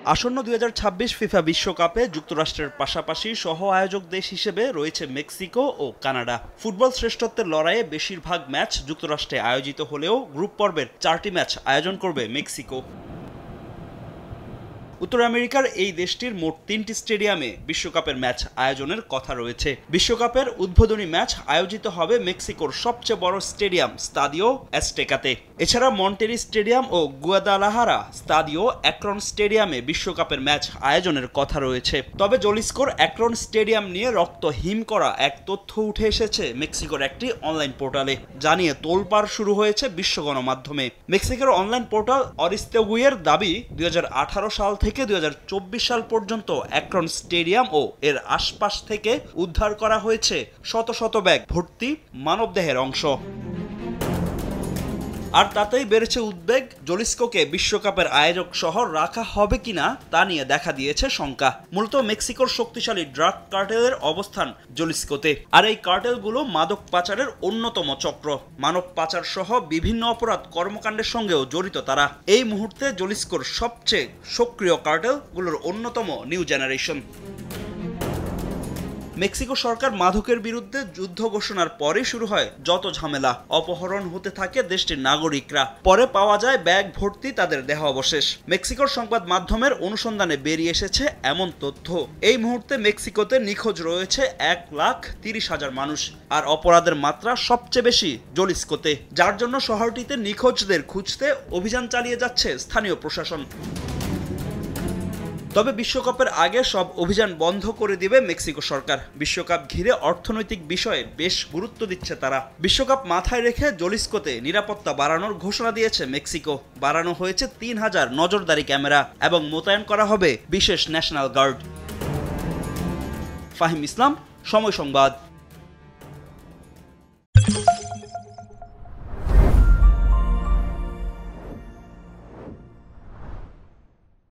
আসন্ন ২০২৬ ফিফা বিশ্বকাপে যুক্তরাষ্ট্রের পাশাপাশি সহ আয়োজক দেশ হিসেবে রয়েছে মেক্সিকো ও কানাডা। ফুটবল শ্রেষ্ঠত্বের লড়াইয়ে বেশিরভাগ ম্যাচ যুক্তরাষ্ট্রে আয়োজিত হলেও গ্রুপ পর্বের 4টি ম্যাচ আয়োজন করবে মেক্সিকো। উত্তর আমেরিকার এই দেশটির মোট 3টি স্টেডিয়ামে বিশ্বকাপের ম্যাচ আয়োজনের কথা রয়েছে। বিশ্বকাপের উদ্বোধনী ম্যাচ আয়োজিত হবে মেক্সিকোর সবচেয়ে বড় স্টেডিয়াম স্তাদিও অ্যাজটেকাতে। এছাড়া মন্টেরি স্টেডিয়াম ও গুয়াদালাহারা স্তাদিও অ্যাক্রন স্টেডিয়ামে বিশ্বকাপের ম্যাচ আয়োজনের কথা রয়েছে। তবে জলিস্কোর অ্যাক্রন স্টেডিয়াম নিয়ে রক্ত হিম করা এক তথ্য উঠে এসেছে মেক্সিকোর একটি অনলাইন পোর্টালে, জানিয়ে তোলপাড় শুরু হয়েছে বিশ্ব গণমাধ্যমে। মেক্সিকোর অনলাইন পোর্টাল অরিস্তেগুইয়ের দাবি ২০১৮ সাল থেকে ২০২৪ সাল পর্যন্ত অ্যাক্রন স্টেডিয়াম ও এর আশপাশ থেকে উদ্ধার করা হয়েছে শত শত ব্যাগ ভর্তি মানবদেহের অংশ। আর তাতেই বেড়েছে উদ্বেগ, জলিস্কোকে বিশ্বকাপের আয়োজক শহর রাখা হবে কিনা তা নিয়ে দেখা দিয়েছে শঙ্কা। মূলত মেক্সিকোর শক্তিশালী ড্রাগ কার্টেলের অবস্থান জলিস্কোতে, আর এই কার্টেলগুলো মাদক পাচারের অন্যতম চক্র। মানব পাচার সহ বিভিন্ন অপরাধ কর্মকাণ্ডের সঙ্গেও জড়িত তারা। এই মুহূর্তে জলিস্কোর সবচেয়ে সক্রিয় কার্টেলগুলোর অন্যতম নিউ জেনারেশন। মেক্সিকো সরকার মাদকের বিরুদ্ধে যুদ্ধ ঘোষণার পরে শুরু হয় যত ঝামেলা। অপহরণ হতে থাকে দেশটির নাগরিকরা, পরে পাওয়া যায় ব্যাগ ভর্তি তাদের দেহাবশেষ। মেক্সিকোর সংবাদ মাধ্যমের অনুসন্ধানে বেরিয়ে এসেছে এমন তথ্য। এই মুহূর্তে মেক্সিকোতে নিখোঁজ রয়েছে 1,30,000 মানুষ, আর অপরাধের মাত্রা সবচেয়ে বেশি জলিস্কোতে, যার জন্য শহরটিতে নিখোঁজদের খুঁজতে অভিযান চালিয়ে যাচ্ছে স্থানীয় প্রশাসন। তবে বিশ্বকাপের আগে সব অভিযান বন্ধ করে দিবে মেক্সিকো সরকার। বিশ্বকাপ ঘিরে অর্থনৈতিক বিষয়ে বেশ গুরুত্ব দিচ্ছে তারা। বিশ্বকাপ মাথায় রেখে জলিস্কোতে নিরাপত্তা বাড়ানোর ঘোষণা দিয়েছে মেক্সিকো। বাড়ানো হয়েছে ৩,০০০ নজরদারি ক্যামেরা এবং মোতায়েন করা হবে বিশেষ ন্যাশনাল গার্ড। ফাহিম ইসলাম, সময় সংবাদ।